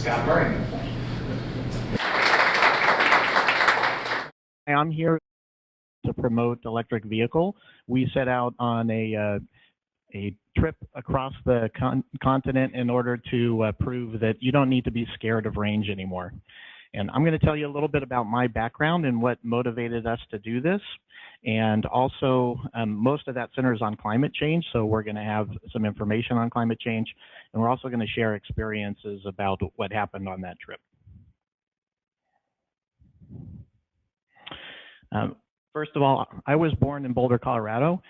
Scott Murray. I'm here to promote electric vehicle. We set out on a trip across the continent in order to prove that you don't need to be scared of range anymore. And I'm going to tell you a little bit about my background and what motivated us to do this. And also, most of that centers on climate change, so we're going to have some information on climate change, and we're also going to share experiences about what happened on that trip. First of all, I was born in Boulder, Colorado,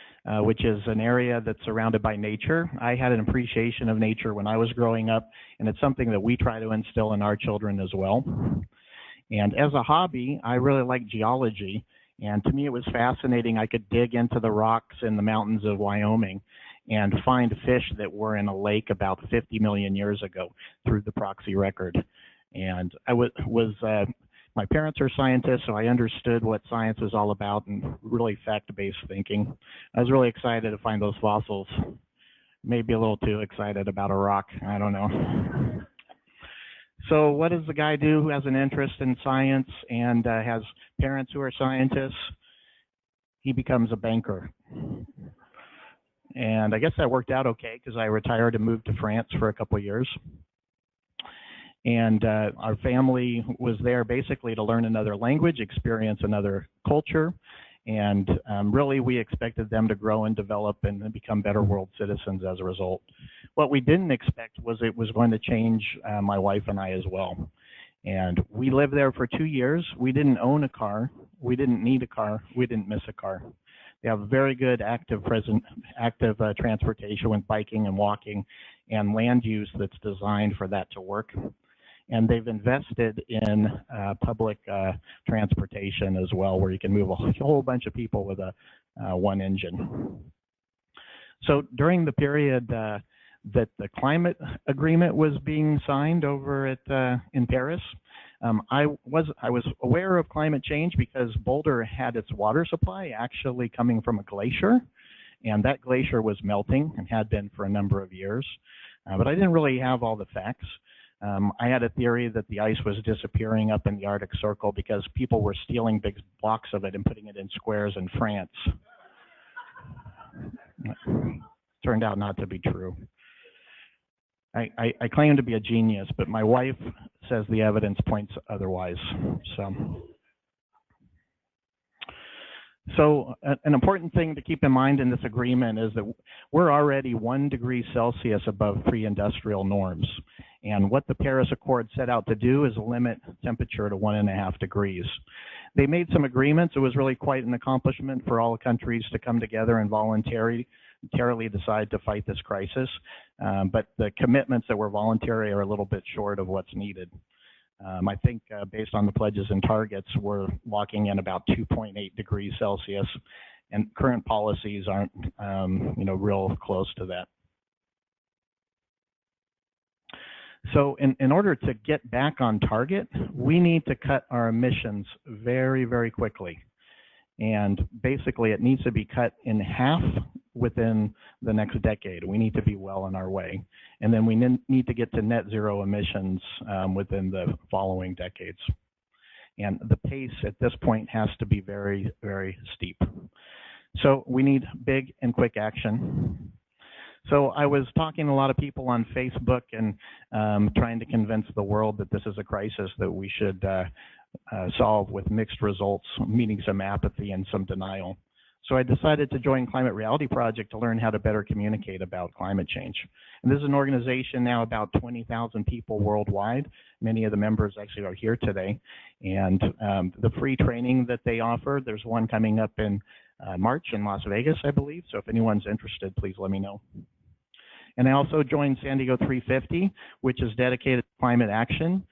which is an area that's surrounded by nature. I had an appreciation of nature when I was growing up, and it's something that we try to instill in our children as well. And as a hobby, I really like geology, and to me it was fascinating. I could dig into the rocks in the mountains of Wyoming and find fish that were in a lake about 50 million years ago through the proxy record. And my parents are scientists, so I understood what science was all about and really fact-based thinking. I was really excited to find those fossils. Maybe a little too excited about a rock, I don't know. So what does the guy do who has an interest in science and has parents who are scientists? He becomes a banker. And I guess that worked out okay because I retired and moved to France for a couple of years. And our family was there basically to learn another language, experience another culture, and really we expected them to grow and develop and become better world citizens as a result. What we didn't expect was it was going to change my wife and I as well. And we lived there for 2 years. We didn't own a car. We didn't need a car. We didn't miss a car. They have very good active transportation with biking and walking and land use that's designed for that to work. And they've invested in public transportation as well, where you can move a whole bunch of people with a one engine. So during the period that the climate agreement was being signed over at in Paris, I was aware of climate change because Boulder had its water supply actually coming from a glacier, and that glacier was melting and had been for a number of years. But I didn't really have all the facts. I had a theory that the ice was disappearing up in the Arctic Circle because people were stealing big blocks of it and putting it in squares in France. Turned out not to be true. I claim to be a genius, but my wife says the evidence points otherwise. So an important thing to keep in mind in this agreement is that we're already 1 degree Celsius above pre-industrial norms. And what the Paris Accord set out to do is limit temperature to 1.5 degrees. They made some agreements. It was really quite an accomplishment for all countries to come together and voluntarily decide to fight this crisis. But the commitments that were voluntary are a little bit short of what's needed. I think based on the pledges and targets, we're locking in about 2.8 degrees Celsius, and current policies aren't, real close to that. So in order to get back on target, we need to cut our emissions very, very quickly. And basically, it needs to be cut in half within the next decade. We need to be well on our way. And then we need to get to net zero emissions within the following decades. And the pace at this point has to be very, very steep. So we need big and quick action. So I was talking to a lot of people on Facebook and trying to convince the world that this is a crisis that we should solve with mixed results, meaning some apathy and some denial. So I decided to join Climate Reality Project to learn how to better communicate about climate change. And this is an organization now about 20,000 people worldwide. Many of the members actually are here today. And the free training that they offer, there's one coming up in March in Las Vegas, I believe. So if anyone's interested, please let me know. And I also joined San Diego 350, which is dedicated to climate action,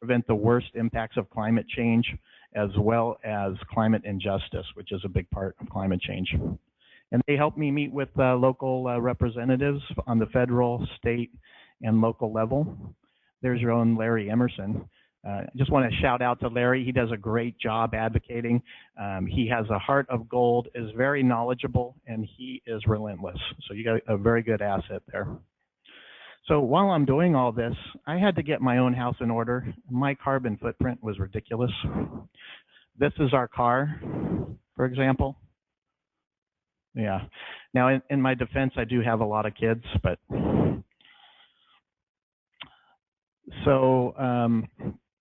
prevent the worst impacts of climate change, as well as climate injustice, which is a big part of climate change. And they help me meet with local representatives on the federal, state, and local level. There's your own Larry Emerson. I just want to shout out to Larry. He does a great job advocating. He has a heart of gold, is very knowledgeable, and he is relentless. So you got a very good asset there. So while I'm doing all this, I had to get my own house in order. My carbon footprint was ridiculous. This is our car, for example. Yeah. Now, in my defense, I do have a lot of kids, but so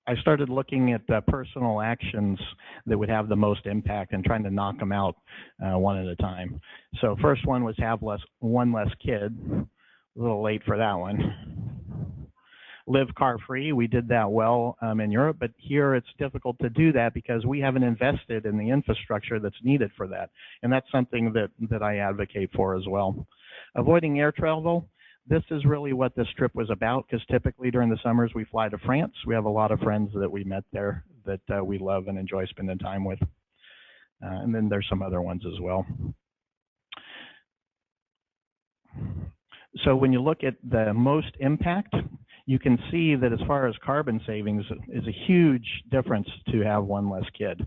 I started looking at personal actions that would have the most impact and trying to knock them out one at a time. So first one was have one less kid. A little late for that one. Live car free. We did that well in Europe, but here it's difficult to do that because we haven't invested in the infrastructure that's needed for that. And that's something that I advocate for as well. Avoiding air travel. This is really what this trip was about, because typically during the summers we fly to France. We have a lot of friends that we met there that we love and enjoy spending time with. And then there's some other ones as well. So when you look at the most impact, you can see that as far as carbon savings is a huge difference to have one less kid.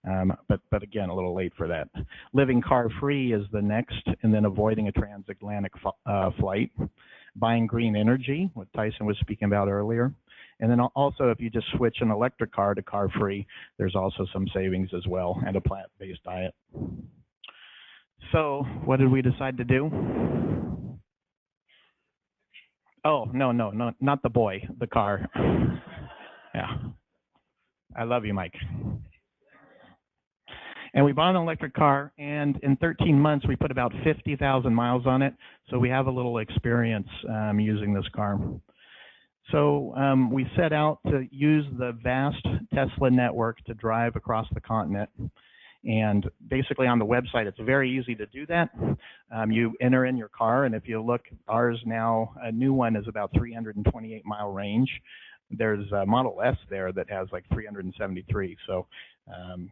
But again, a little late for that. Living car free is the next, and then avoiding a transatlantic flight. Buying green energy, what Tyson was speaking about earlier. And then also, if you just switch an electric car to car free, there's also some savings as well, and a plant-based diet. So what did we decide to do? Oh, no, not the boy, the car. Yeah. I love you, Mike. And we bought an electric car, and in 13 months, we put about 50,000 miles on it. So we have a little experience using this car. So we set out to use the vast Tesla network to drive across the continent. And basically on the website, it's very easy to do that. You enter in your car, and if you look, ours now, a new one is about 328 mile range. There's a Model S there that has like 373. So,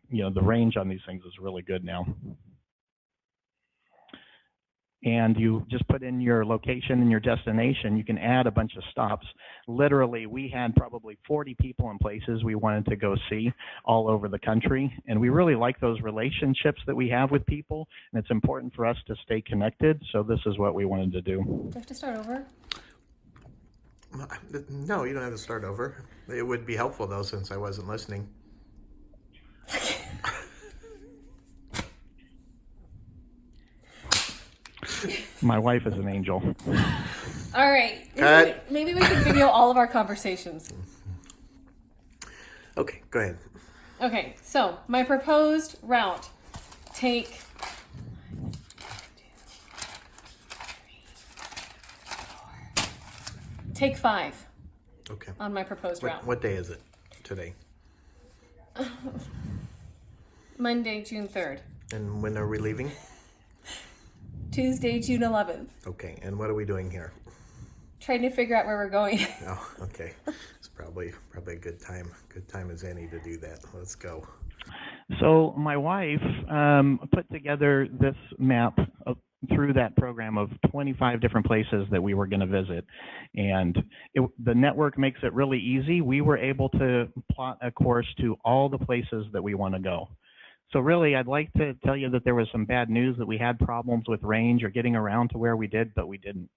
you know, the range on these things is really good now. And you just put in your location and your destination. You can add a bunch of stops. Literally, we had probably 40 people in places we wanted to go see all over the country. And we really like those relationships that we have with people. And it's important for us to stay connected. So this is what we wanted to do. Do I have to start over? No, you don't have to start over. It would be helpful, though, since I wasn't listening. My wife is an angel. All right. Maybe we should video all of our conversations. Okay, go ahead. Okay, so my proposed route. Take 5 Okay. on my proposed route. What day is it today? Monday, June 3rd. And when are we leaving? Tuesday, June 11th. Okay, and what are we doing here? Trying to figure out where we're going. Oh, okay. It's probably a good time. Good time as any to do that. Let's go. So my wife put together this map through that program of 25 different places that we were going to visit. And the network makes it really easy. We were able to plot a course to all the places that we want to go. So really, I'd like to tell you that there was some bad news, that we had problems with range or getting around to where we did, but we didn't.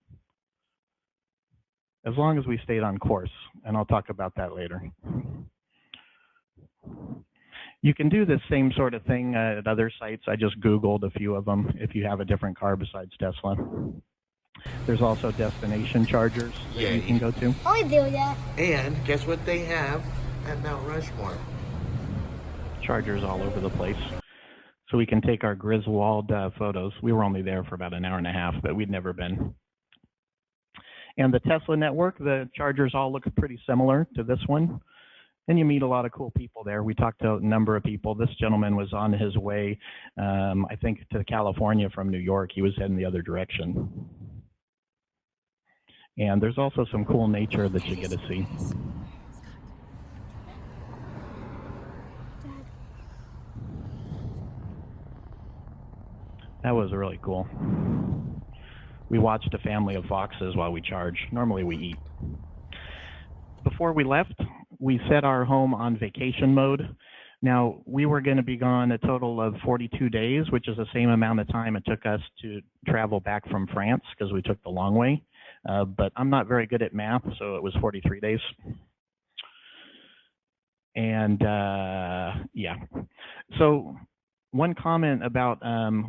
As long as we stayed on course, and I'll talk about that later. You can do the same sort of thing at other sites. I just Googled a few of them if you have a different car besides Tesla. There's also destination chargers that you can go to. I do that. And guess what they have at Mount Rushmore? Chargers all over the place. So we can take our Griswold photos. We were only there for about an hour and a half, but we'd never been. And the Tesla network, the chargers all look pretty similar to this one. And you meet a lot of cool people there. We talked to a number of people. This gentleman was on his way, I think, to California from New York. He was heading the other direction. And there's also some cool nature that you get to see. That was really cool. We watched a family of foxes while we charged. Normally we eat. Before we left, we set our home on vacation mode. Now, we were going to be gone a total of 42 days, which is the same amount of time it took us to travel back from France, because we took the long way. but I'm not very good at math, so it was 43 days. And yeah, so one comment about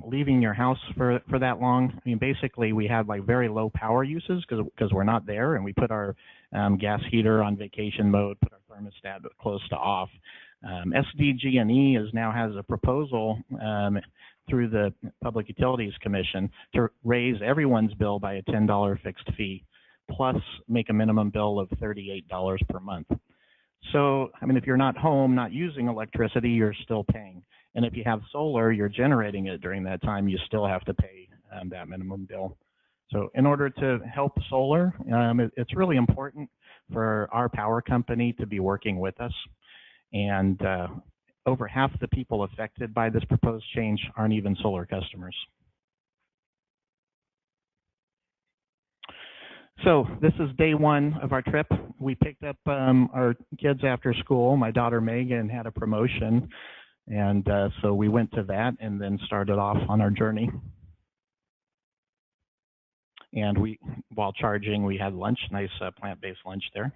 leaving your house for that long. I mean, basically, we had like very low power uses because we're not there, and we put our gas heater on vacation mode, put our thermostat close to off. SDG&E now has a proposal through the Public Utilities Commission to raise everyone's bill by a $10 fixed fee, plus make a minimum bill of $38 per month. So, I mean, if you're not home, not using electricity, you're still paying. And if you have solar, you're generating it during that time, you still have to pay that minimum bill. So in order to help solar, it's really important for our power company to be working with us. And over half the people affected by this proposed change aren't even solar customers. So this is day one of our trip. We picked up our kids after school. My daughter Megan had a promotion, and so we went to that and then started off on our journey. And while charging, we had lunch, nice plant-based lunch there.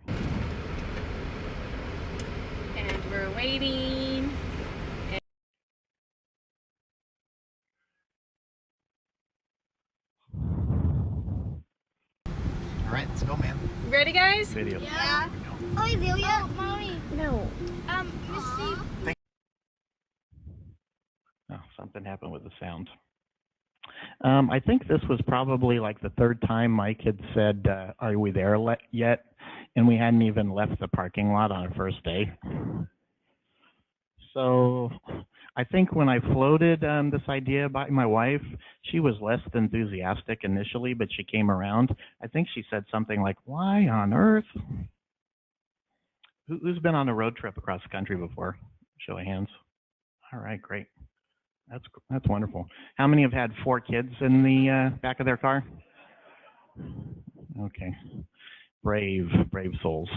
And we're waiting. All right, let's go, man. Ready, guys? Video. Yeah. Oh, Delia. Mommy. No. Misty. Oh, something happened with the sound. I think this was probably like the third time Mike had said, are we there yet? And we hadn't even left the parking lot on our first day. So I think when I floated this idea by my wife, she was less enthusiastic initially, but she came around. I think she said something like, why on earth? Who's been on a road trip across the country before? Show of hands. All right, great. That's wonderful. How many have had 4 kids in the back of their car? Okay, brave souls.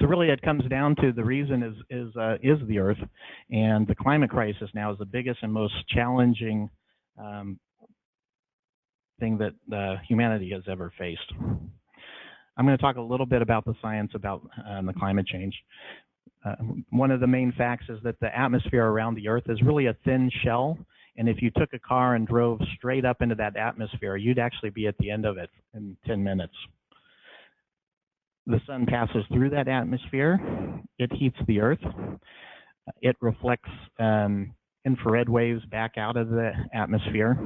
So really, it comes down to the reason is the Earth, and the climate crisis now is the biggest and most challenging thing that humanity has ever faced. I'm going to talk a little bit about the science about the climate change. One of the main facts is that the atmosphere around the Earth is really a thin shell, and if you took a car and drove straight up into that atmosphere, you'd actually be at the end of it in 10 minutes. The sun passes through that atmosphere, it heats the Earth, it reflects infrared waves back out of the atmosphere,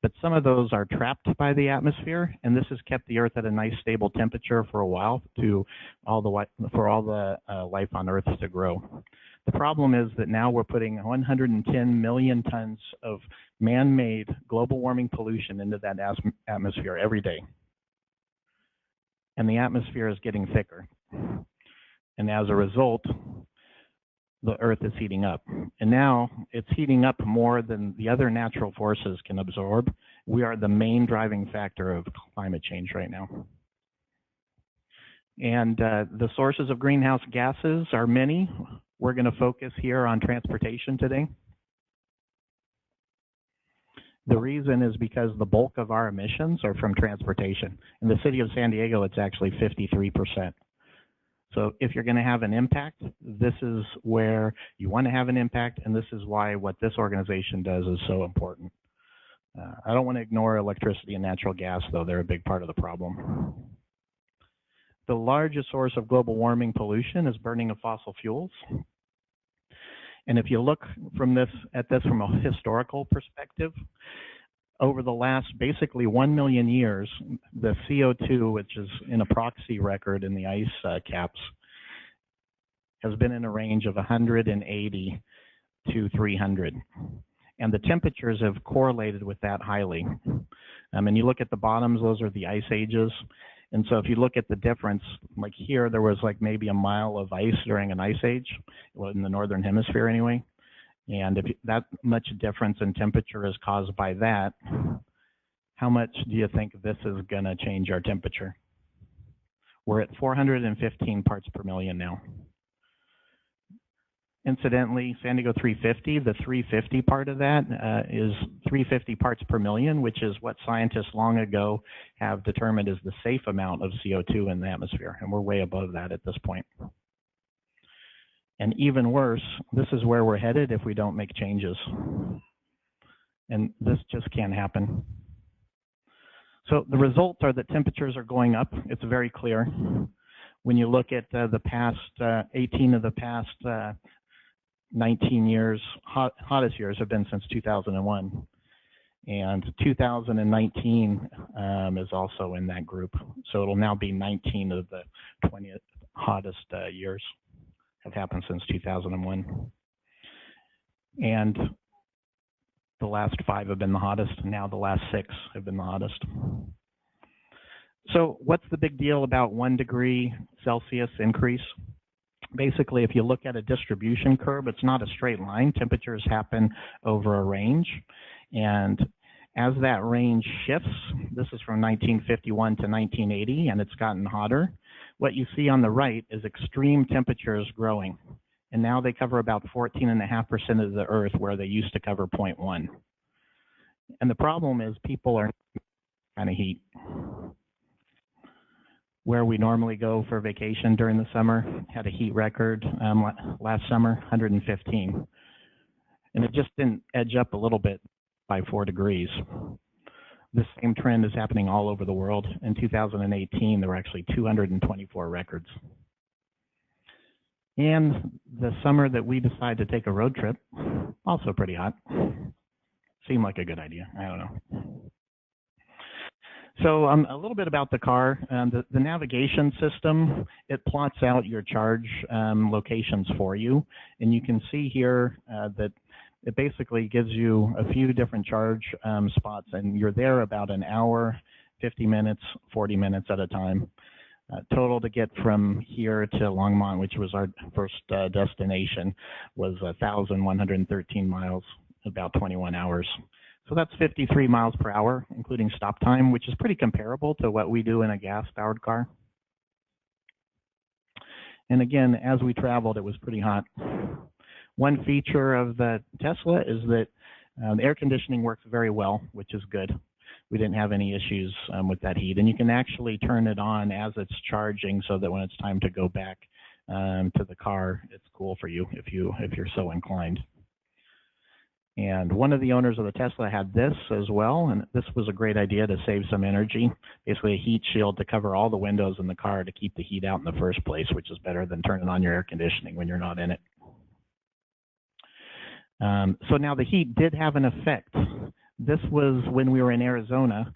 but some of those are trapped by the atmosphere, and this has kept the Earth at a nice stable temperature for a while for all the life on Earth to grow. The problem is that now we're putting 110 million tons of man-made global warming pollution into that atmosphere every day. And the atmosphere is getting thicker. And as a result, the Earth is heating up. And now it's heating up more than the other natural forces can absorb. We are the main driving factor of climate change right now. And the sources of greenhouse gases are many. We're going to focus here on transportation today. The reason is because the bulk of our emissions are from transportation. In the city of San Diego, it's actually 53%. So if you're going to have an impact, this is where you want to have an impact, and this is why what this organization does is so important. I don't want to ignore electricity and natural gas, though. They're a big part of the problem. The largest source of global warming pollution is burning of fossil fuels. And if you look at this from a historical perspective, over the last basically 1 million years, the CO2, which is in a proxy record in the ice caps, has been in a range of 180 to 300. And the temperatures have correlated with that highly. And you look at the bottoms, those are the ice ages. And so if you look at the difference, like here, there was like maybe a mile of ice during an ice age, well, in the northern hemisphere anyway. And if that much difference in temperature is caused by that, how much do you think this is going to change our temperature? We're at 415 parts per million now. Incidentally, San Diego 350, the 350 part of that is 350 parts per million, which is what scientists long ago have determined is the safe amount of CO2 in the atmosphere. And we're way above that at this point. And even worse, this is where we're headed if we don't make changes. And this just can't happen. So the results are that temperatures are going up. It's very clear. When you look at the past 18 of the past 19 years, hottest years have been since 2001. And 2019 is also in that group. So it'll now be 19 of the 20 hottest years have happened since 2001. And the last 5 have been the hottest. Now the last 6 have been the hottest. So what's the big deal about 1 degree Celsius increase? Basically, if you look at a distribution curve, it's not a straight line. Temperatures happen over a range. And as that range shifts, this is from 1951 to 1980, and it's gotten hotter. What you see on the right is extreme temperatures growing. And now they cover about 14.5% of the Earth, where they used to cover 0.1. And the problem is people are kind of heat. Where we normally go for vacation during the summer, had a heat record last summer, 115. And it just didn't edge up a little bit by 4 degrees. The same trend is happening all over the world. In 2018, there were actually 224 records. And the summer that we decided to take a road trip, also pretty hot. Seemed like a good idea. I don't know. So a little bit about the car. The navigation system, it plots out your charge locations for you. And you can see here that it basically gives you a few different charge spots, and you're there about an hour, 50 minutes, 40 minutes at a time. Total to get from here to Longmont, which was our first destination, was 1,113 miles, about 21 hours. So that's 53 miles per hour, including stop time, which is pretty comparable to what we do in a gas-powered car. And again, as we traveled, it was pretty hot. One feature of the Tesla is that the air conditioning works very well, which is good. We didn't have any issues with that heat. And you can actually turn it on as it's charging so that when it's time to go back to the car, it's cool for you if you're so inclined. And one of the owners of the Tesla had this as well, and this was a great idea to save some energy. Basically a heat shield to cover all the windows in the car to keep the heat out in the first place, which is better than turning on your air conditioning when you're not in it. So now the heat did have an effect. This was when we were in Arizona.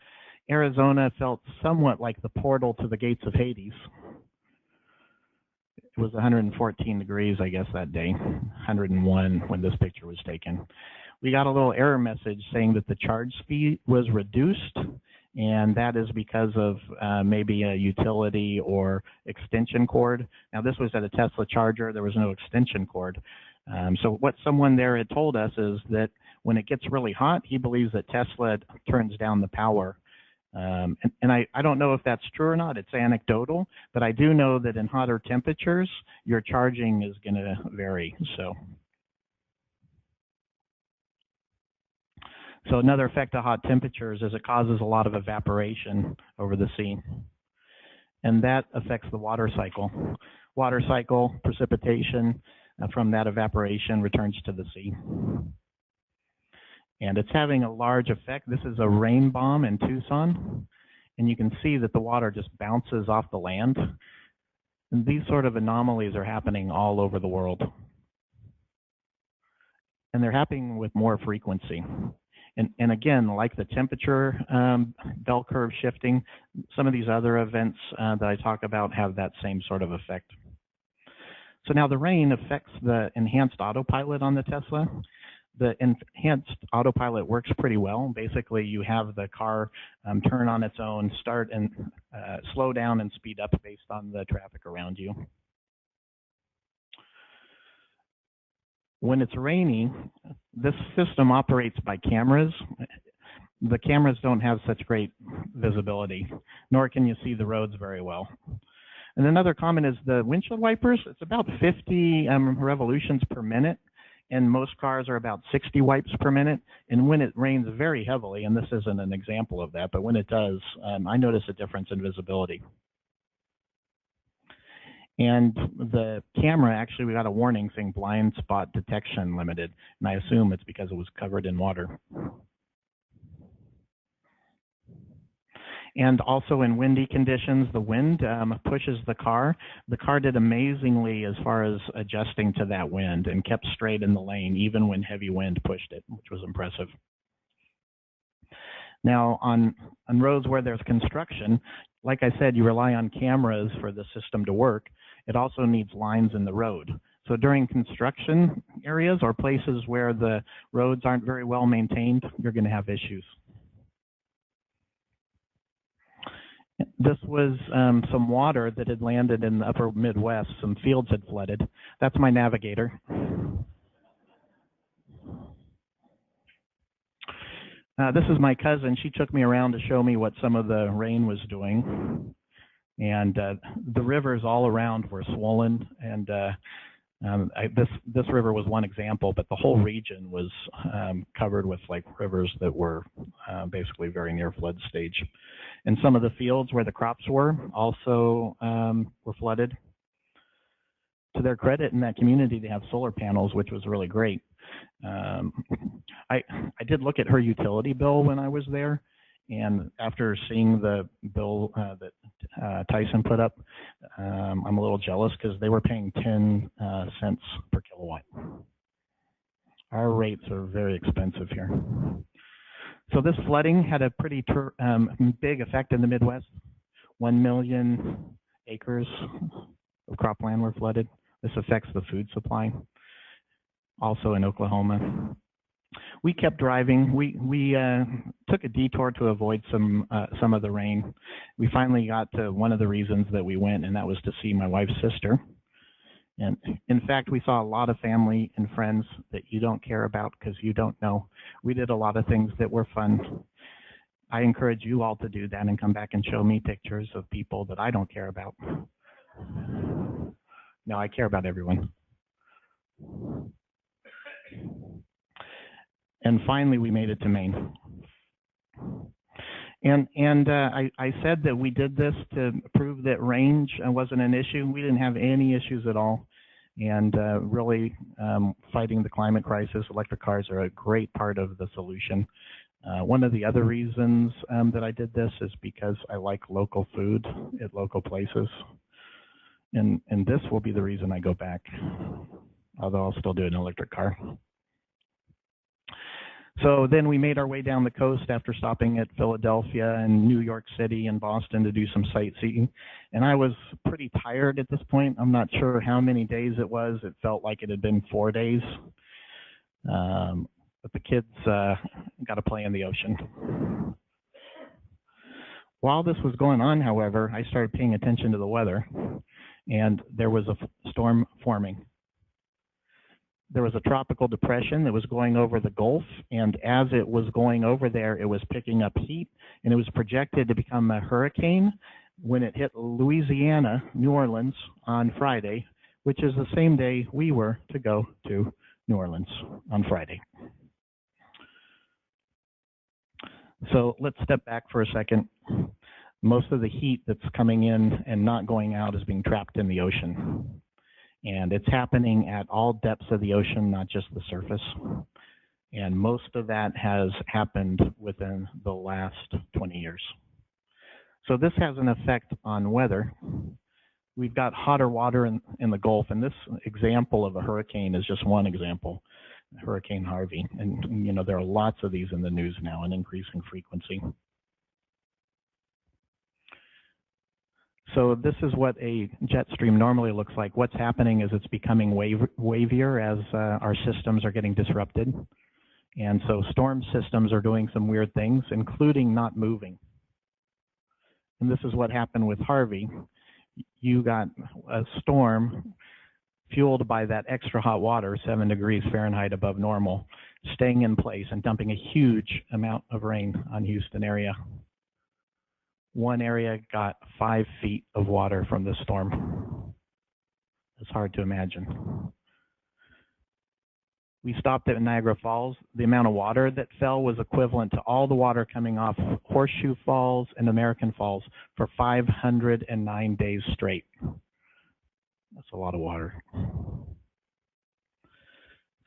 Arizona felt somewhat like the portal to the gates of Hades. It was 114 degrees, I guess, that day, 101 when this picture was taken. We got a little error message saying that the charge speed was reduced, and that is because of maybe a utility or extension cord. Now, this was at a Tesla charger. There was no extension cord. So what someone there had told us is that when it gets really hot, he believes that Tesla turns down the power. And I don't know if that's true or not. It's anecdotal, but I do know that in hotter temperatures, your charging is going to vary. So another effect of hot temperatures is it causes a lot of evaporation over the sea. And that affects the water cycle. Water cycle, precipitation from that evaporation returns to the sea. And it's having a large effect. This is a rain bomb in Tucson. And you can see that the water just bounces off the land. And these sort of anomalies are happening all over the world. And they're happening with more frequency. And again, like the temperature bell curve shifting, some of these other events that I talk about have that same sort of effect. So now the rain affects the enhanced autopilot on the Tesla. The enhanced autopilot works pretty well. Basically, you have the car turn on its own, start and slow down and speed up based on the traffic around you. When it's rainy, this system operates by cameras. The cameras don't have such great visibility, nor can you see the roads very well. And another comment is the windshield wipers. It's about 50 revolutions per minute, and most cars are about 60 wipes per minute. And when it rains very heavily, and this isn't an example of that, but when it does, I notice a difference in visibility. And the camera, actually, we got a warning saying blind spot detection limited, and I assume it's because it was covered in water. And also in windy conditions, the wind pushes the car. The car did amazingly as far as adjusting to that wind and kept straight in the lane, even when heavy wind pushed it, which was impressive. Now, on roads where there's construction, like I said, you rely on cameras for the system to work. It also needs lines in the road. So during construction areas or places where the roads aren't very well maintained, you're going to have issues. This was some water that had landed in the upper Midwest. Some fields had flooded. That's my navigator. This is my cousin. She took me around to show me what some of the rain was doing. And the rivers all around were swollen. And this river was one example, but the whole region was covered with like rivers that were basically very near flood stage. And some of the fields where the crops were also were flooded. To their credit, in that community, they have solar panels, which was really great. I did look at her utility bill when I was there, and after seeing the bill that Tyson put up, I'm a little jealous because they were paying 10 cents per kilowatt. Our rates are very expensive here. So this flooding had a pretty big effect in the Midwest. 1 million acres of cropland were flooded. This affects the food supply. Also in Oklahoma. We kept driving. We took a detour to avoid some of the rain. We finally got to one of the reasons that we went, and that was to see my wife's sister. And in fact, we saw a lot of family and friends that you don't care about because you don't know. We did a lot of things that were fun. I encourage you all to do that and come back and show me pictures of people that I don't care about. No, I care about everyone. And finally, we made it to Maine. And I said that we did this to prove that range wasn't an issue. We didn't have any issues at all. And really fighting the climate crisis, electric cars are a great part of the solution. One of the other reasons that I did this is because I like local food at local places. And this will be the reason I go back, although I'll still do an electric car. So then we made our way down the coast after stopping at Philadelphia and New York City and Boston to do some sightseeing. And I was pretty tired at this point. I'm not sure how many days it was. It felt like it had been 4 days. But the kids got to play in the ocean. While this was going on, however, I started paying attention to the weather, and there was a storm forming. There was a tropical depression that was going over the Gulf, and as it was going over there, it was picking up heat, and it was projected to become a hurricane when it hit Louisiana, New Orleans, on Friday, which is the same day we were to go to New Orleans on Friday. So let's step back for a second. Most of the heat that's coming in and not going out is being trapped in the ocean. And it's happening at all depths of the ocean, not just the surface. And most of that has happened within the last 20 years. So this has an effect on weather. We've got hotter water in the Gulf, and this example of a hurricane is just one example, Hurricane Harvey. And you know, there are lots of these in the news now, an increasing frequency. So this is what a jet stream normally looks like. What's happening is it's becoming wavier as our systems are getting disrupted. And so storm systems are doing some weird things, including not moving. And this is what happened with Harvey. You got a storm fueled by that extra hot water, 7 degrees Fahrenheit above normal, staying in place and dumping a huge amount of rain on Houston area. One area got 5 feet of water from the storm. It's hard to imagine. We stopped at Niagara Falls. The amount of water that fell was equivalent to all the water coming off Horseshoe Falls and American Falls for 509 days straight. That's a lot of water.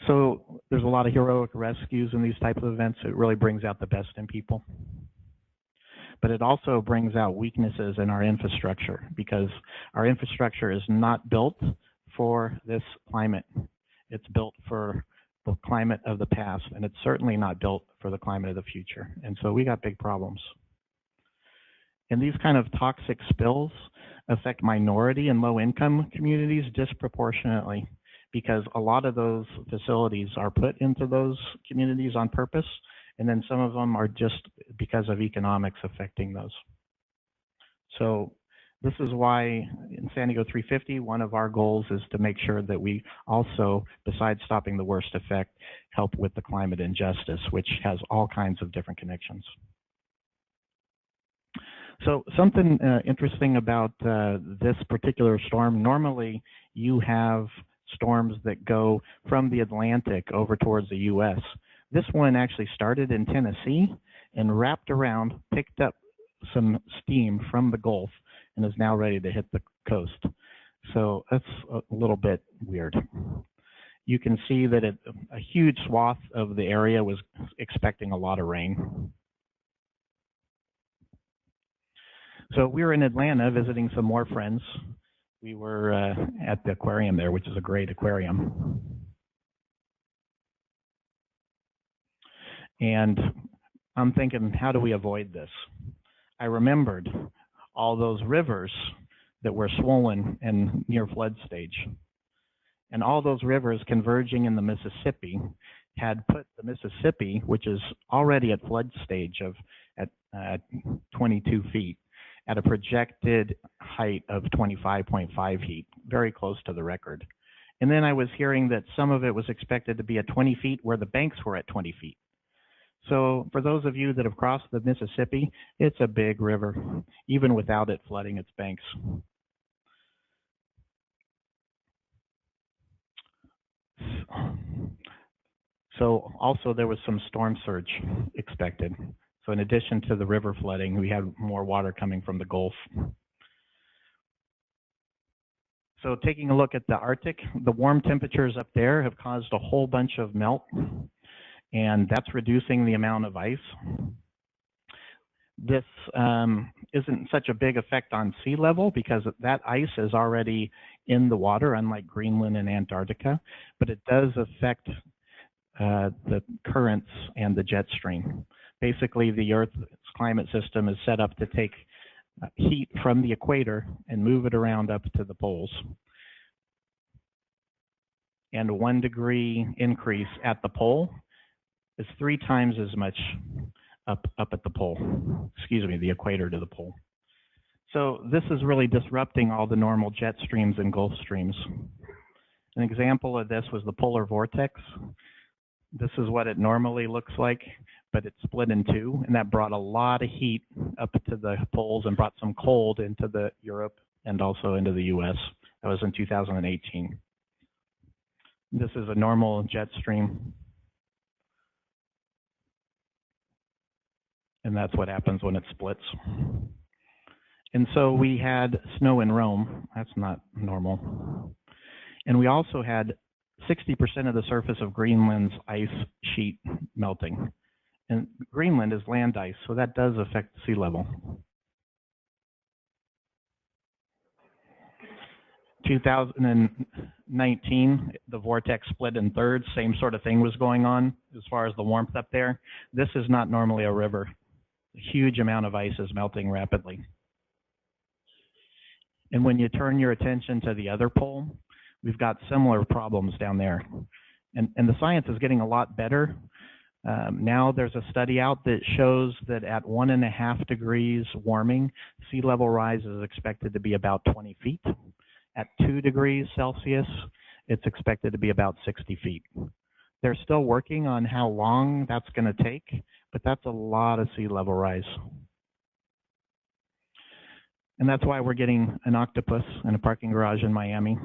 So there's a lot of heroic rescues in these types of events. It really brings out the best in people. But it also brings out weaknesses in our infrastructure because our infrastructure is not built for this climate. It's built for the climate of the past, and it's certainly not built for the climate of the future. And so we got big problems. And these kind of toxic spills affect minority and low-income communities disproportionately because a lot of those facilities are put into those communities on purpose, and then some of them are just because of economics affecting those. So this is why in San Diego 350, one of our goals is to make sure that we also, besides stopping the worst effect, help with the climate injustice, which has all kinds of different connections. So something interesting about this particular storm, normally you have storms that go from the Atlantic over towards the US. This one actually started in Tennessee and wrapped around, picked up some steam from the Gulf, and is now ready to hit the coast. So that's a little bit weird. You can see that a huge swath of the area was expecting a lot of rain. So we were in Atlanta visiting some more friends. We were at the aquarium there, which is a great aquarium. And I'm thinking, how do we avoid this? I remembered all those rivers that were swollen and near flood stage. And all those rivers converging in the Mississippi had put the Mississippi, which is already at flood stage at 22 feet, at a projected height of 25.5 feet, very close to the record. And then I was hearing that some of it was expected to be at 20 feet where the banks were at 20 feet. So for those of you that have crossed the Mississippi, it's a big river, even without it flooding its banks. So also there was some storm surge expected. So in addition to the river flooding, we had more water coming from the Gulf. So taking a look at the Arctic, the warm temperatures up there have caused a whole bunch of melt, and that's reducing the amount of ice. This isn't such a big effect on sea level because that ice is already in the water, unlike Greenland and Antarctica, but it does affect the currents and the jet stream. Basically, the Earth's climate system is set up to take heat from the equator and move it around up to the poles. And a 1 degree increase at the pole is 3 times as much up at the pole, the equator to the pole. So this is really disrupting all the normal jet streams and Gulf streams. An example of this was the polar vortex. This is what it normally looks like, but it's split in two, and that brought a lot of heat up to the poles and brought some cold into the Europe and also into the US. That was in 2018. This is a normal jet stream. And that's what happens when it splits. And so we had snow in Rome. That's not normal. And we also had 60% of the surface of Greenland's ice sheet melting. And Greenland is land ice, so that does affect sea level. 2019, the vortex split in thirds. Same sort of thing was going on as far as the warmth up there. This is not normally a river. A huge amount of ice is melting rapidly. And when you turn your attention to the other pole, we've got similar problems down there. And the science is getting a lot better. Now there's a study out that shows that at 1.5 degrees warming, sea level rise is expected to be about 20 feet. At 2 degrees Celsius, it's expected to be about 60 feet. They're still working on how long that's going to take, but that's a lot of sea level rise. And that's why we're getting an octopus in a parking garage in Miami.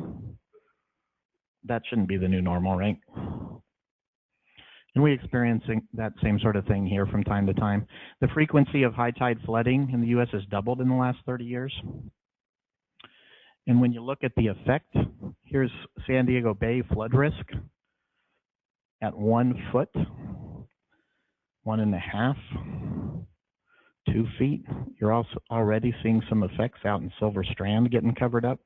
That shouldn't be the new normal, right? And we experience that same sort of thing here from time to time. The frequency of high tide flooding in the U.S. has doubled in the last 30 years. And when you look at the effect, here's San Diego Bay flood risk at 1 foot, 1.5, 2 feet. You're also already seeing some effects out in Silver Strand getting covered up.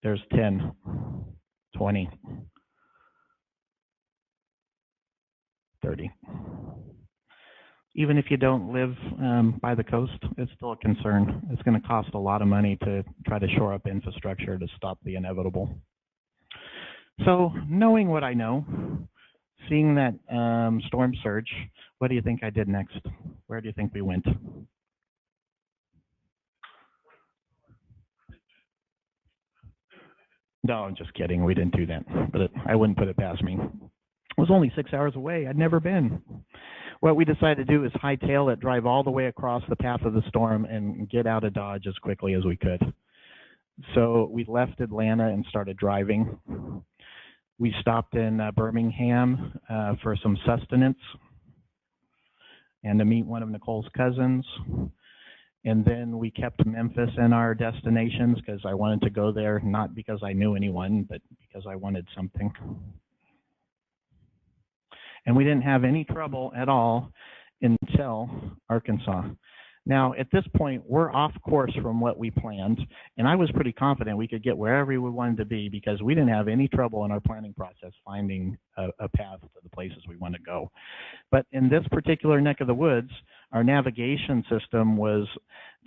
There's 10, 20, 30. Even if you don't live by the coast, it's still a concern. It's going to cost a lot of money to try to shore up infrastructure to stop the inevitable. So knowing what I know, seeing that storm surge, what do you think I did next? Where do you think we went? No, I'm just kidding. We didn't do that, but I wouldn't put it past me. It was only 6 hours away. I'd never been. What we decided to do is hightail it, drive all the way across the path of the storm, and get out of Dodge as quickly as we could. So we left Atlanta and started driving. We stopped in Birmingham for some sustenance and to meet one of Nicole's cousins. And then we kept Memphis in our destinations because I wanted to go there, not because I knew anyone, but because I wanted something. And we didn't have any trouble at all until Arkansas. Now, at this point, we're off course from what we planned, and I was pretty confident we could get wherever we wanted to be because we didn't have any trouble in our planning process finding a path to the places we want to go. But in this particular neck of the woods, our navigation system was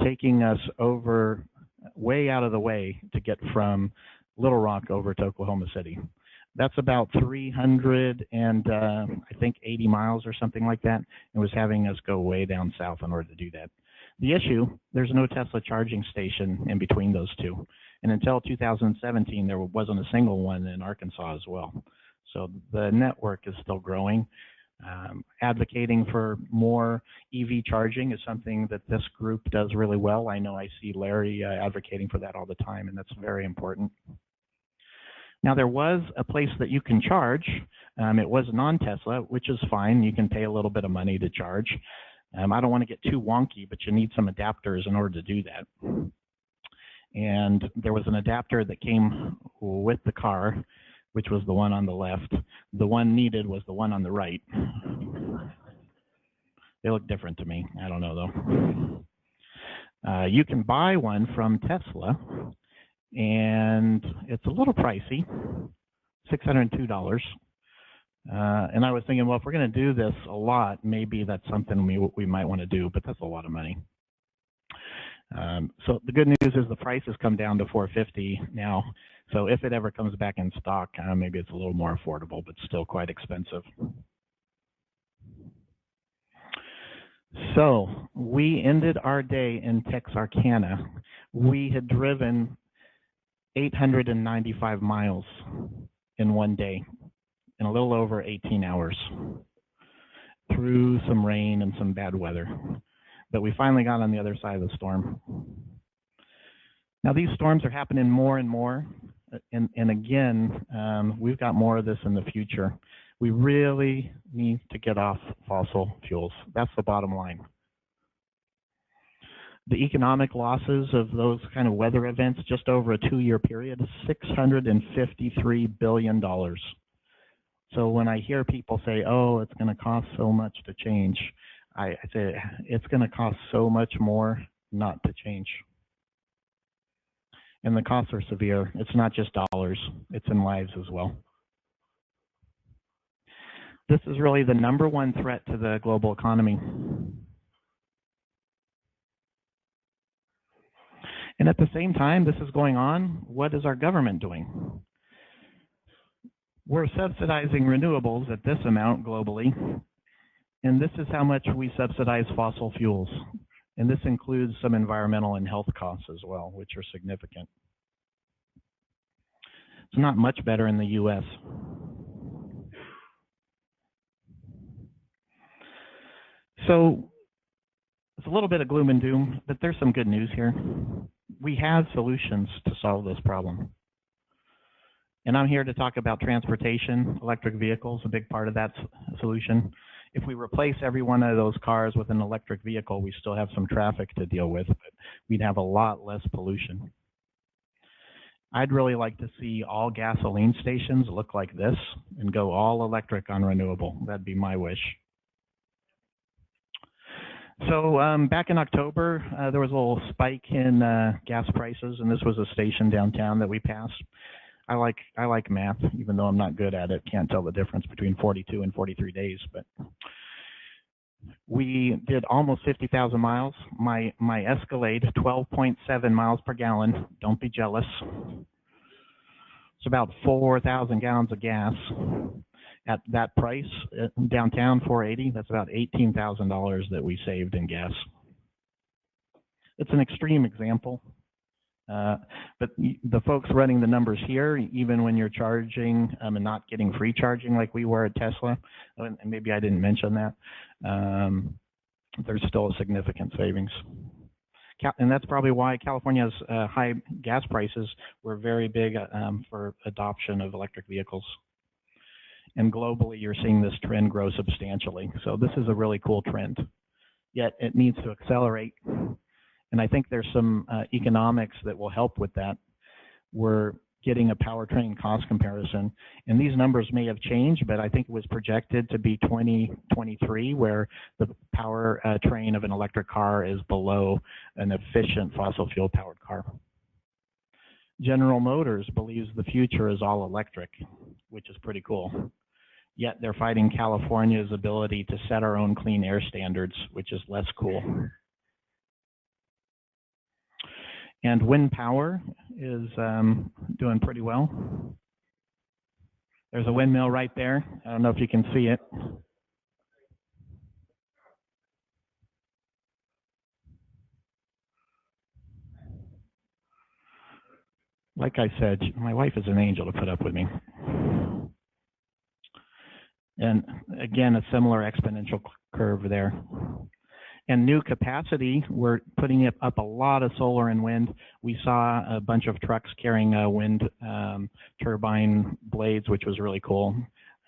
taking us over, way out of the way to get from Little Rock over to Oklahoma City. That's about 300 and I think 80 miles or something like that. It was having us go way down south in order to do that. The issue, there's no Tesla charging station in between those two. And until 2017, there wasn't a single one in Arkansas as well. So the network is still growing. Advocating for more EV charging is something that this group does really well. I know I see Larry advocating for that all the time, and that's very important. Now, there was a place that you can charge. It was non-Tesla, which is fine. You can pay a little bit of money to charge. I don't want to get too wonky, but you need some adapters in order to do that. And there was an adapter that came with the car, which was the one on the left. The one needed was the one on the right. They look different to me. I don't know, though. You can buy one from Tesla, and it's a little pricey, $602. And I was thinking, well, if we're going to do this a lot, maybe that's something we might want to do, but that's a lot of money. So the good news is the price has come down to $450 now. So if it ever comes back in stock, maybe it's a little more affordable, but still quite expensive. So we ended our day in Texarkana. We had driven 895 miles in one day, in a little over 18 hours, through some rain and some bad weather. But we finally got on the other side of the storm. Now, these storms are happening more and more. And again, we've got more of this in the future. We really need to get off fossil fuels. That's the bottom line. The economic losses of those kind of weather events just over a 2-year period is $653 billion. So when I hear people say, oh, it's going to cost so much to change, I say it's going to cost so much more not to change. And the costs are severe. It's not just dollars, it's in lives as well. This is really the #1 threat to the global economy. And at the same time this is going on, what is our government doing? We're subsidizing renewables at this amount globally, and this is how much we subsidize fossil fuels. And this includes some environmental and health costs as well, which are significant. It's not much better in the US. So it's a little bit of gloom and doom, but there's some good news here. We have solutions to solve this problem. And I'm here to talk about transportation, electric vehicles, a big part of that solution. If we replace every one of those cars with an electric vehicle, we still have some traffic to deal with, but we'd have a lot less pollution. I'd really like to see all gasoline stations look like this and go all electric on renewable. That'd be my wish. So back in October, there was a little spike in gas prices, and this was a station downtown that we passed. I like math, even though I'm not good at it. Can't tell the difference between 42 and 43 days, but we did almost 50,000 miles. My Escalade, 12.7 miles per gallon. Don't be jealous. It's about 4,000 gallons of gas. At that price, downtown 480, that's about $18,000 that we saved in gas. It's an extreme example. But the folks running the numbers here, even when you're charging and not getting free charging like we were at Tesla, and maybe I didn't mention that, there's still a significant savings. And that's probably why California's high gas prices were very big for adoption of electric vehicles. And globally, you're seeing this trend grow substantially. So this is a really cool trend. Yet it needs to accelerate. And I think there's some economics that will help with that. We're getting a powertrain cost comparison. And these numbers may have changed, but I think it was projected to be 2023, where the powertrain of an electric car is below an efficient fossil fuel powered car. General Motors believes the future is all electric, which is pretty cool. Yet they're fighting California's ability to set our own clean air standards, which is less cool. And wind power is doing pretty well. There's a windmill right there. I don't know if you can see it. Like I said, my wife is an angel to put up with me. And again, a similar exponential curve there. And new capacity, we're putting up a lot of solar and wind. We saw a bunch of trucks carrying wind turbine blades, which was really cool.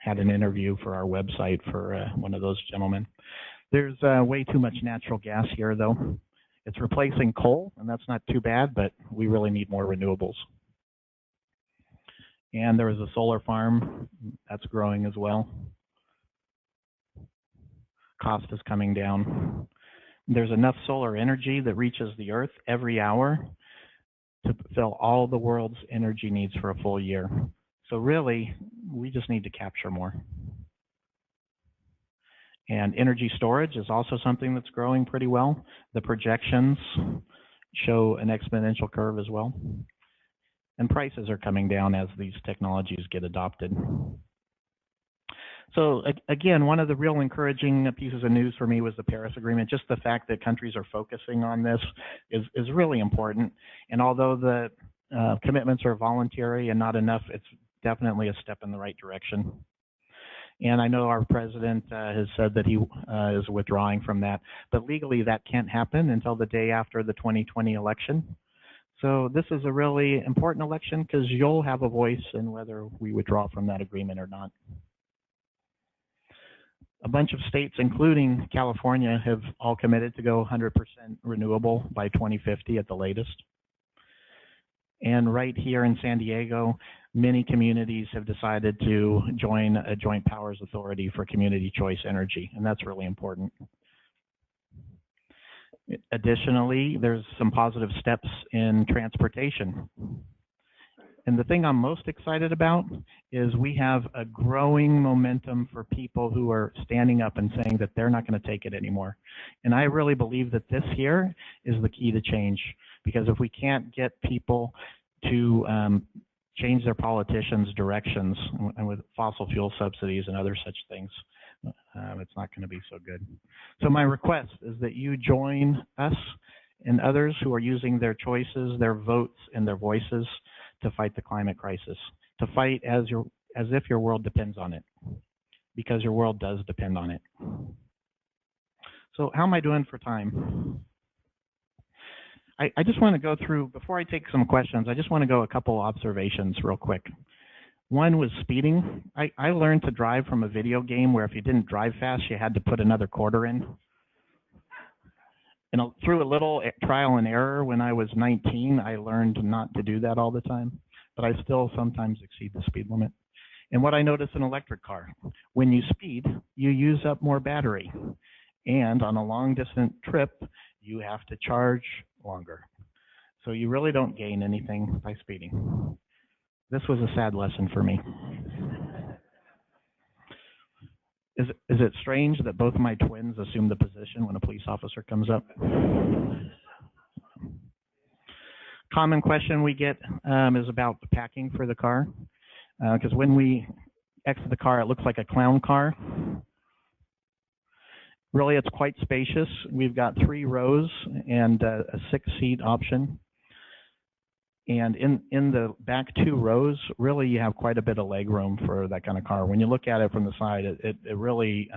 Had an interview for our website for one of those gentlemen. There's way too much natural gas here, though. It's replacing coal, and that's not too bad, but we really need more renewables. And there is a solar farm that's growing as well. Cost is coming down. There's enough solar energy that reaches the Earth every hour to fill all the world's energy needs for a full year. So really, we just need to capture more. And energy storage is also something that's growing pretty well. The projections show an exponential curve as well. And prices are coming down as these technologies get adopted. So again, one of the real encouraging pieces of news for me was the Paris Agreement. Just the fact that countries are focusing on this is really important. And although the commitments are voluntary and not enough, it's definitely a step in the right direction. And I know our president has said that he is withdrawing from that, but legally that can't happen until the day after the 2020 election. So this is a really important election because you'll have a voice in whether we withdraw from that agreement or not. A bunch of states, including California, have all committed to go 100% renewable by 2050 at the latest. And right here in San Diego, many communities have decided to join a joint powers authority for community choice energy, and that's really important. Additionally, there's some positive steps in transportation. And the thing I'm most excited about is we have a growing momentum for people who are standing up and saying that they're not going to take it anymore. And I really believe that this here is the key to change, because if we can't get people to change their politicians' directions and with fossil fuel subsidies and other such things, it's not going to be so good. So my request is that you join us and others who are using their choices, their votes, and their voices to fight the climate crisis, to fight as if your world depends on it, because your world does depend on it. So how am I doing for time? I just want to go through, before I take some questions, I just want to go a couple observations real quick. One was speeding. I learned to drive from a video game where if you didn't drive fast, you had to put another quarter in. And through a little trial and error when I was 19, I learned not to do that all the time, but I still sometimes exceed the speed limit. And what I noticed in an electric car, when you speed, you use up more battery. And on a long distance trip, you have to charge longer. So you really don't gain anything by speeding. This was a sad lesson for me. Is it strange that both my twins assume the position when a police officer comes up? Common question we get is about the packing for the car. Because when we exit the car, it looks like a clown car. Really, it's quite spacious. We've got 3 rows and a 6-seat option. And in the back 2 rows, really you have quite a bit of leg room for that kind of car. When you look at it from the side, it really,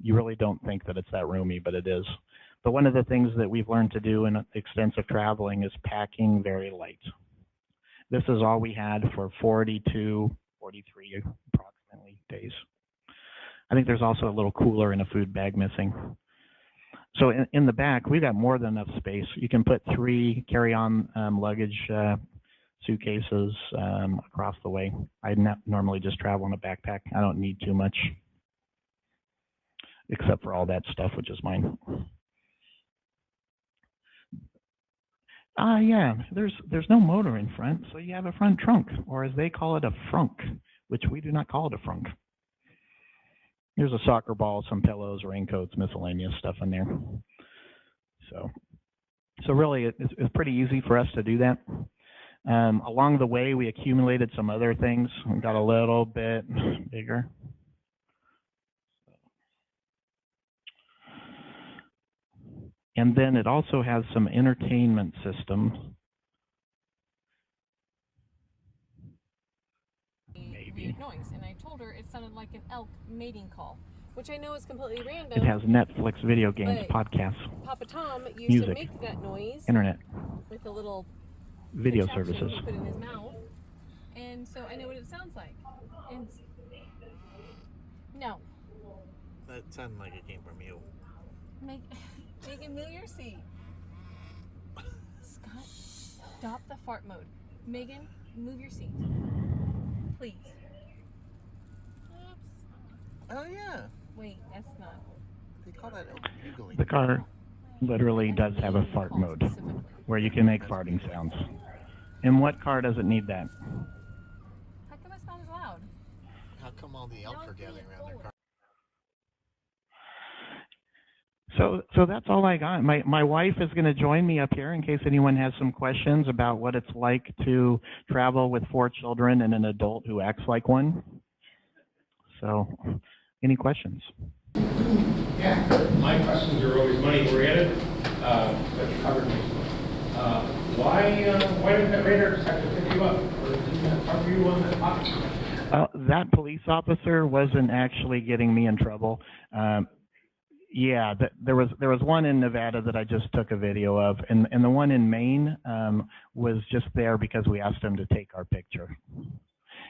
you really don't think that it's that roomy, but it is. But one of the things that we've learned to do in extensive traveling is packing very light. This is all we had for 42, 43 approximately days. I think there's also a little cooler and a food bag missing. So in the back, we've got more than enough space. You can put 3 carry-on luggage suitcases across the way. I normally just travel in a backpack. I don't need too much, except for all that stuff, which is mine. Yeah, there's no motor in front, so you have a front trunk, or as they call it, a frunk, which we do not call it a frunk. There's a soccer ball, some pillows, raincoats, miscellaneous stuff in there. So really, it's pretty easy for us to do that. Along the way, we accumulated some other things and got a little bit bigger. And then it also has some entertainment system. Weird noise, and I told her it sounded like an elk mating call, which I know is completely random. It has Netflix, video games, podcasts, Papa Tom used music, to make that noise, internet, with a little video services. He put in his mouth, and so I know what it sounds like. And no, That sounded like it came from you. Megan, move your seat. Scott, stop the fart mode. Megan, move your seat, please. Oh yeah. Wait, that's not. They call that bugling. The car literally does have a fart mode where you can make farting sounds. And what car doesn't need that? How come it's not as loud? How come all the elk are gathering around their car? So that's all I got. My wife is going to join me up here in case anyone has some questions about what it's like to travel with 4 children and an adult who acts like one. So, any questions? Yeah, my questions are always money oriented, but you covered me. Why did that radar just have to pick you up? Or didn't that cover you on that pocket? That police officer wasn't actually getting me in trouble. Yeah, there was one in Nevada that I just took a video of, and the one in Maine was just there because we asked him to take our picture.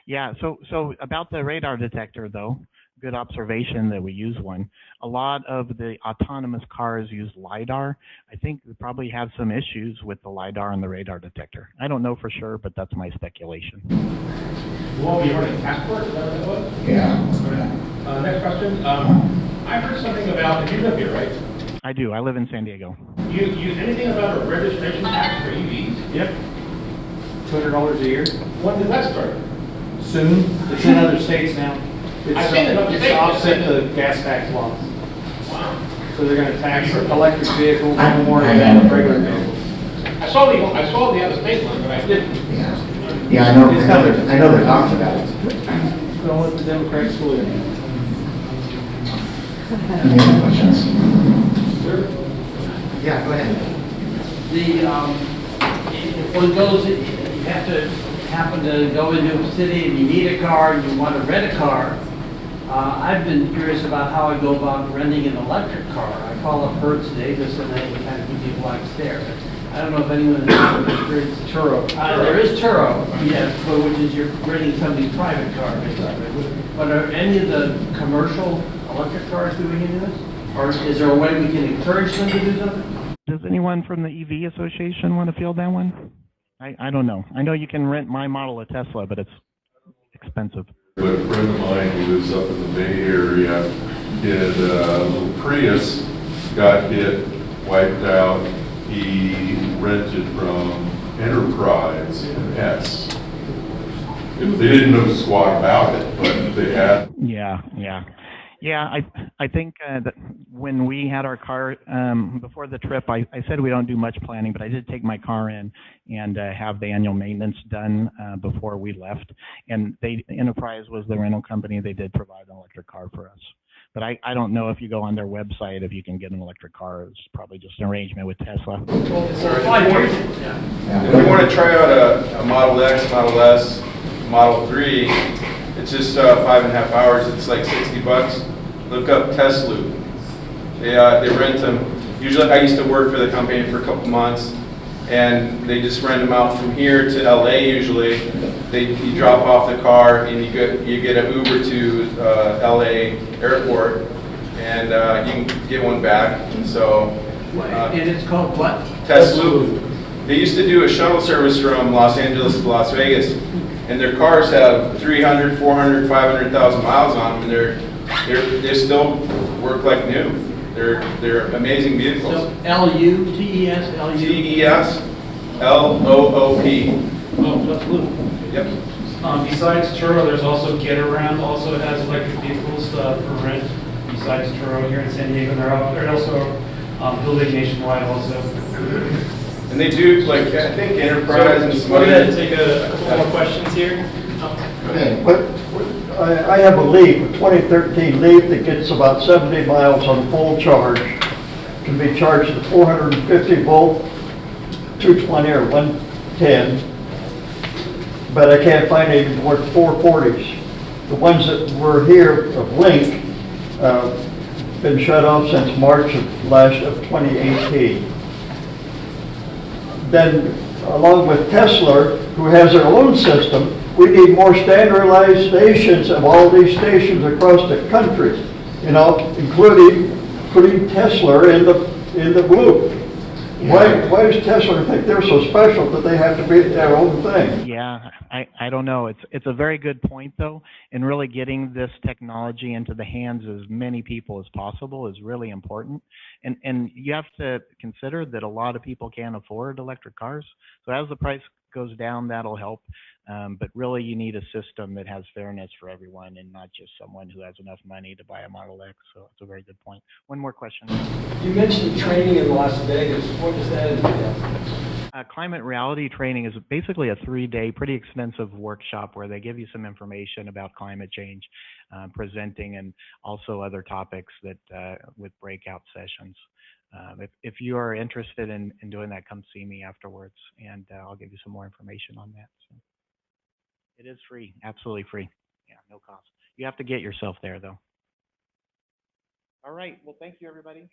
Yeah, so about the radar detector though, good observation that we use one. A lot of the autonomous cars use LiDAR. I think we probably have some issues with the LiDAR and the radar detector. I don't know for sure, but that's my speculation. Will be running passport, is that what it was? Yeah. Next question. I heard something about, you live here, right? I do. I live in San Diego. You anything about a registration tax for EVs? Yep. $200 a year. When did that start? Soon. It's in other states now. I've seen it upstate. It's to offset the gas tax laws. Wow. So they're going to tax electric vehicles more than regular vehicles. I saw the other state one, but I didn't. Yeah, I know they're talking about it. Don't let the Democrats fool you. Any other questions? Sure. Yeah, go ahead. If one goes, you have to happen to go into a city and you need a car and you want to rent a car, I've been curious about how I go about renting an electric car. I call up Hertz today just so they can kind of give you a blank stare. I don't know if anyone has experienced Turo. There is Turo, yes, but which is you're renting somebody's private car, basically. But are any of the commercial electric cars doing any of this? Or is there a way we can encourage them to do something? Does anyone from the EV Association want to field that one? I don't know. I know you can rent my model of Tesla, but it's expensive. But a friend of mine who lives up in the Bay Area did a little Prius, got hit, wiped out. He rented from Enterprise and S. They didn't know squat about it, but they had. Yeah, I think that when we had our car, before the trip, I said we don't do much planning, but I did take my car in and have the annual maintenance done before we left. And Enterprise was the rental company. They did provide an electric car for us. But I don't know if you go on their website if you can get an electric car. It's probably just an arrangement with Tesla. If you want to try out a Model X, Model S, Model 3, it's just 5.5 hours. It's like $60. Look up Tesla. They rent them. Usually, I used to work for the company for a couple months, and they just rent them out from here to LA. Usually, you drop off the car and you get an Uber to LA airport, and you can get one back. So, And it's called what? Tesla. They used to do a shuttle service from Los Angeles to Las Vegas, and their cars have 300, 400, 500,000 miles on them, and they still work like new. They're amazing vehicles. So L-U-T-E-S? T-E-S, L-O-O-P. Oh, that's blue. Yep. Besides Turo, there's also Get Around, also has electric vehicles for rent. Besides Turo here in San Diego, they're also building nationwide also. And they do, like, I think Enterprise and We're going to take a couple more questions here. Okay, but I have a Leaf, a 2013 Leaf that gets about 70 miles on full charge. Can be charged at 450 volt, 220 or 110. But I can't find any more 440s. The ones that were here of Link been shut off since March of 2018. Then, along with Tesla, who has their own system, we need more standardized stations of all these stations across the country, you know, including putting Tesla in the loop. Yeah. Why does Tesla think they're so special that they have to be their own thing? Yeah, I don't know. It's a very good point, though, and really getting this technology into the hands of as many people as possible is really important. And you have to consider that a lot of people can't afford electric cars. So as the price goes down, that'll help. But really, you need a system that has fairness for everyone and not just someone who has enough money to buy a Model X. So it's a very good point. One more question. You mentioned training in Las Vegas. What does that entail? Climate reality training is basically a 3-day, pretty extensive workshop where they give you some information about climate change, presenting, and also other topics that with breakout sessions. If you are interested in doing that, come see me afterwards, and I'll give you some more information on that. So it is free, absolutely free. Yeah, no cost. You have to get yourself there, though. All right. Well, thank you, everybody.